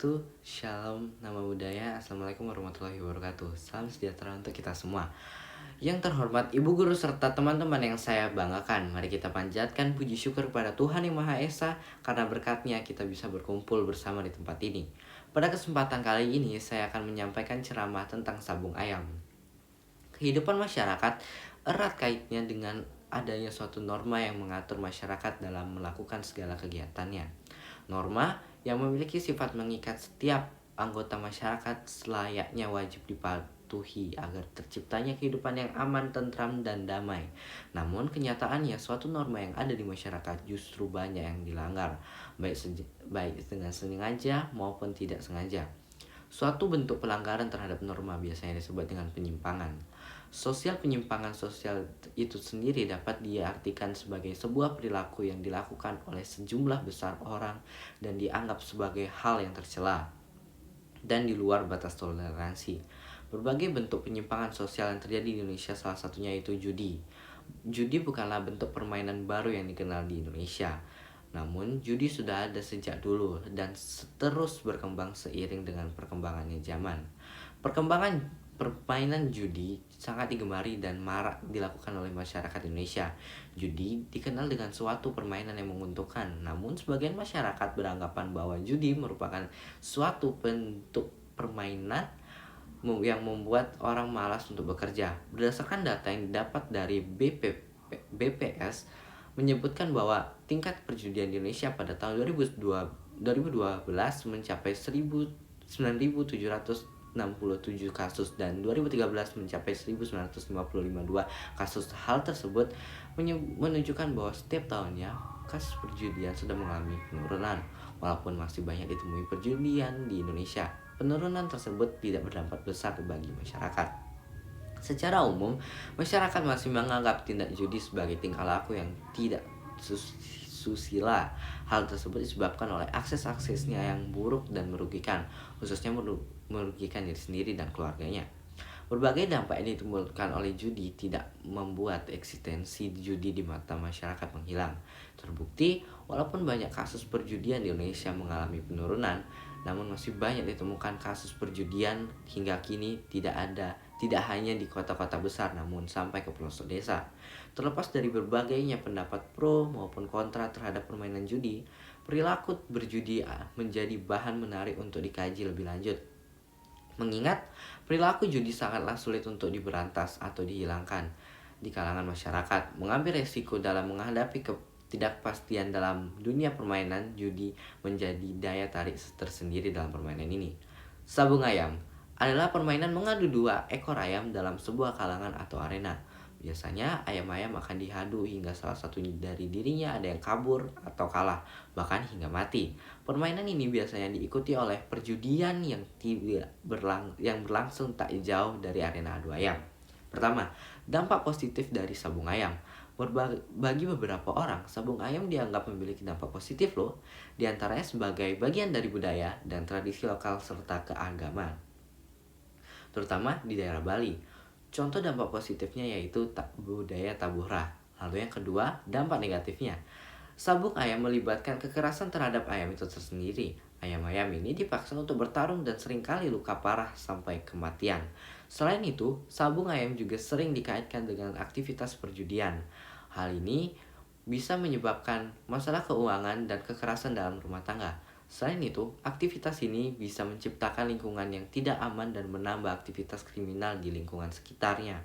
wabarakatuh. Shalom, nama budaya. Assalamualaikum warahmatullahi wabarakatuh. Salam sejahtera untuk kita semua. Yang terhormat Ibu Guru serta teman-teman yang saya banggakan, mari kita panjatkan puji syukur kepada Tuhan Yang Maha Esa karena berkatnya kita bisa berkumpul bersama di tempat ini. Pada kesempatan kali ini saya akan menyampaikan ceramah tentang sabung ayam. Kehidupan masyarakat erat kaitnya dengan adanya suatu norma yang mengatur masyarakat dalam melakukan segala kegiatannya. Norma yang memiliki sifat mengikat setiap anggota masyarakat selayaknya wajib dipatuhi agar terciptanya kehidupan yang aman, tentram, dan damai. Namun kenyataannya suatu norma yang ada di masyarakat justru banyak yang dilanggar, baik dengan sengaja maupun tidak sengaja. Suatu bentuk pelanggaran terhadap norma biasanya disebut dengan penyimpangan. Penyimpangan sosial itu sendiri dapat diartikan sebagai sebuah perilaku yang dilakukan oleh sejumlah besar orang dan dianggap sebagai hal yang tercela dan di luar batas toleransi. Berbagai bentuk penyimpangan sosial yang terjadi di Indonesia, salah satunya yaitu judi. Judi bukanlah bentuk permainan baru yang dikenal di Indonesia. Namun, judi sudah ada sejak dulu dan terus berkembang seiring dengan perkembangannya zaman. Perkembangan permainan judi sangat digemari dan marak dilakukan oleh masyarakat Indonesia. Judi dikenal dengan suatu permainan yang menguntungkan, namun sebagian masyarakat beranggapan bahwa judi merupakan suatu bentuk permainan yang membuat orang malas untuk bekerja. Berdasarkan data yang didapat dari BPS menyebutkan bahwa tingkat perjudian di Indonesia pada tahun 2012 mencapai 9.767 kasus dan 2013 mencapai 1.955 kasus. Hal tersebut menunjukkan bahwa setiap tahunnya kasus perjudian sudah mengalami penurunan. Walaupun masih banyak ditemui perjudian di Indonesia, penurunan tersebut tidak berdampak besar bagi masyarakat. Secara umum, masyarakat masih menganggap tindak judi sebagai tingkah laku yang tidak susila. Hal tersebut disebabkan oleh akses-aksesnya yang buruk dan merugikan, khususnya merugikan diri sendiri dan keluarganya. Berbagai dampak yang ditimbulkan oleh judi tidak membuat eksistensi judi di mata masyarakat menghilang. Terbukti, walaupun banyak kasus perjudian di Indonesia mengalami penurunan, namun masih banyak ditemukan kasus perjudian hingga kini tidak hanya di kota-kota besar namun sampai ke pelosok desa. Terlepas dari berbagainya pendapat pro maupun kontra terhadap permainan judi, perilaku berjudi menjadi bahan menarik untuk dikaji lebih lanjut. Mengingat perilaku judi sangatlah sulit untuk diberantas atau dihilangkan di kalangan masyarakat. Mengambil resiko dalam menghadapi ketidakpastian dalam dunia permainan judi menjadi daya tarik tersendiri dalam permainan ini. Sabung ayam adalah permainan mengadu dua ekor ayam dalam sebuah kalangan atau arena. Biasanya ayam-ayam akan dihadu hingga salah satu dari dirinya ada yang kabur atau kalah, bahkan hingga mati. Permainan ini biasanya diikuti oleh perjudian yang berlangsung tak jauh dari arena adu ayam. Pertama, dampak positif dari sabung ayam. Bagi beberapa orang, sabung ayam dianggap memiliki dampak positif loh, diantaranya sebagai bagian dari budaya dan tradisi lokal serta keagamaan, terutama di daerah Bali. Contoh dampak positifnya yaitu budaya tabuhrah. Lalu yang kedua, dampak negatifnya. Sabung ayam melibatkan kekerasan terhadap ayam itu tersendiri. Ayam-ayam ini dipaksa untuk bertarung dan seringkali luka parah sampai kematian. Selain itu, sabung ayam juga sering dikaitkan dengan aktivitas perjudian. Hal ini bisa menyebabkan masalah keuangan dan kekerasan dalam rumah tangga. Selain itu, aktivitas ini bisa menciptakan lingkungan yang tidak aman dan menambah aktivitas kriminal di lingkungan sekitarnya.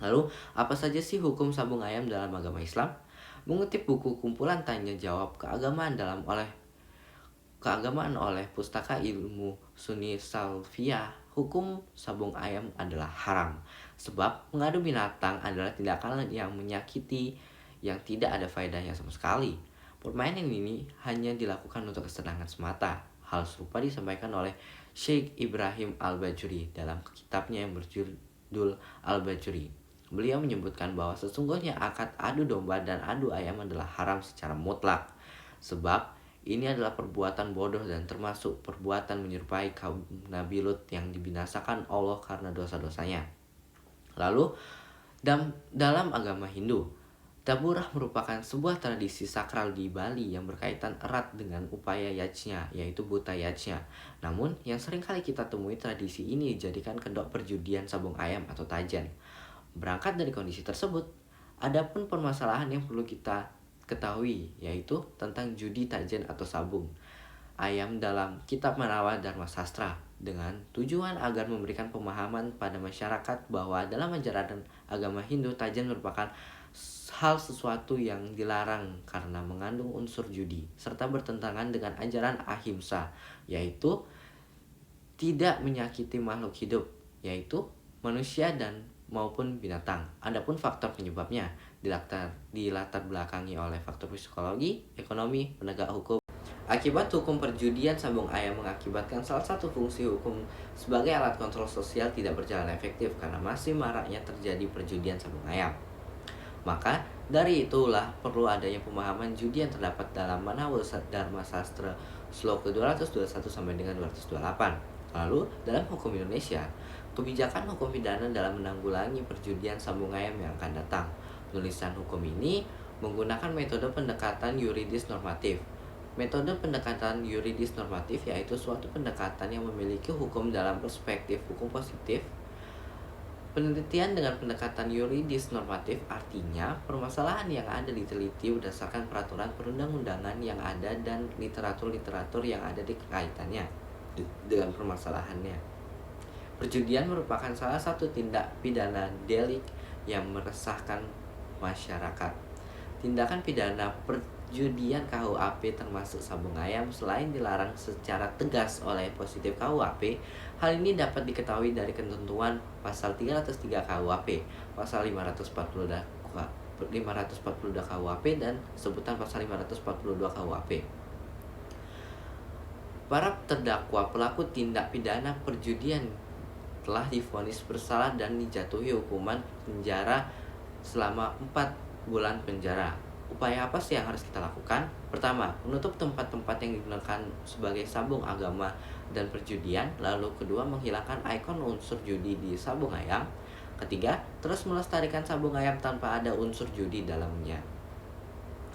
Lalu, apa saja sih hukum sabung ayam dalam agama Islam? Mengutip buku kumpulan tanya jawab keagamaan oleh Pustaka Ilmu Sunni Salafiyah, hukum sabung ayam adalah haram. Sebab mengadu binatang adalah tindakan yang menyakiti yang tidak ada faedahnya sama sekali. Permainan ini hanya dilakukan untuk kesenangan semata. Hal serupa disampaikan oleh Syekh Ibrahim Al-Bajuri dalam kitabnya yang berjudul Al-Bajuri. Beliau menyebutkan bahwa sesungguhnya akad adu domba dan adu ayam adalah haram secara mutlak. Sebab ini adalah perbuatan bodoh dan termasuk perbuatan menyerupai kaum Nabi Lut yang dibinasakan Allah karena dosa-dosanya. Lalu, dalam agama Hindu, Taburah merupakan sebuah tradisi sakral di Bali yang berkaitan erat dengan upaya yajnya, yaitu buta yajnya. Namun, yang sering kali kita temui tradisi ini dijadikan kedok perjudian sabung ayam atau tajan. Berangkat dari kondisi tersebut, ada pun permasalahan yang perlu kita ketahui, yaitu tentang judi tajan atau sabung ayam dalam Kitab Manawa Dharma Sastra dengan tujuan agar memberikan pemahaman pada masyarakat bahwa dalam ajaran agama Hindu tajan merupakan hal sesuatu yang dilarang karena mengandung unsur judi serta bertentangan dengan ajaran ahimsa, yaitu tidak menyakiti makhluk hidup, yaitu manusia dan maupun binatang. Adapun faktor penyebabnya dilatar belakangi oleh faktor psikologi, ekonomi, penegak hukum. Akibat hukum perjudian sabung ayam mengakibatkan salah satu fungsi hukum sebagai alat kontrol sosial tidak berjalan efektif karena masih maraknya terjadi perjudian sabung ayam. Maka dari itulah perlu adanya pemahaman judi yang terdapat dalam Manawa Dharma Sastra Sloka 221 sampai dengan 228. Lalu dalam hukum Indonesia, kebijakan hukum pidana dalam menanggulangi perjudian sabung ayam yang akan datang. Penulisan hukum ini menggunakan metode pendekatan yuridis normatif. Metode pendekatan yuridis normatif yaitu suatu pendekatan yang memiliki hukum dalam perspektif hukum positif. Penelitian dengan pendekatan yuridis normatif artinya permasalahan yang ada diteliti berdasarkan peraturan perundang-undangan yang ada dan literatur-literatur yang ada di kaitannya dengan permasalahannya. Perjudian merupakan salah satu tindak pidana delik yang meresahkan masyarakat. Tindakan pidana perjudian KUHP termasuk sabung ayam selain dilarang secara tegas oleh positif KUHP, hal ini dapat diketahui dari ketentuan pasal 303 KUHP, pasal 542 KUHP dan sebutan pasal 542 KUHP. Para terdakwa pelaku tindak pidana perjudian telah divonis bersalah dan dijatuhi hukuman penjara selama 4 bulan penjara. Upaya apa sih yang harus kita lakukan? Pertama, menutup tempat-tempat yang digunakan sebagai sabung agama dan perjudian. Lalu kedua, menghilangkan ikon unsur judi di sabung ayam. Ketiga, terus melestarikan sabung ayam tanpa ada unsur judi dalamnya.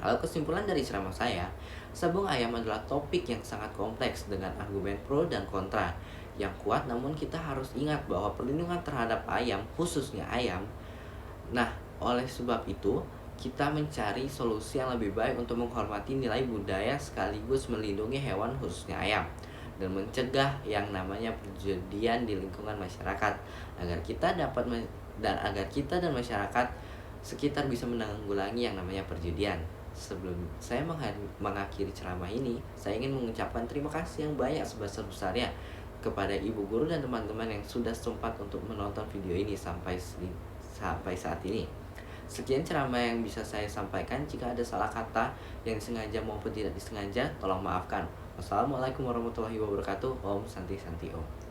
Lalu kesimpulan dari ceramah saya, sabung ayam adalah topik yang sangat kompleks dengan argumen pro dan kontra yang kuat, namun kita harus ingat bahwa perlindungan terhadap ayam, khususnya ayam. Nah, oleh sebab itu, kita mencari solusi yang lebih baik untuk menghormati nilai budaya sekaligus melindungi hewan khususnya ayam dan mencegah yang namanya perjudian di lingkungan masyarakat agar kita dan masyarakat sekitar bisa menanggulangi yang namanya perjudian. Sebelum saya mengakhiri ceramah ini, saya ingin mengucapkan terima kasih yang banyak sebesar-besarnya kepada ibu guru dan teman-teman yang sudah sempat untuk menonton video ini sampai saat ini. Sekian ceramah yang bisa saya sampaikan. Jika ada salah kata yang disengaja maupun tidak disengaja, tolong maafkan. Wassalamualaikum warahmatullahi wabarakatuh. Om Santi Santi Om.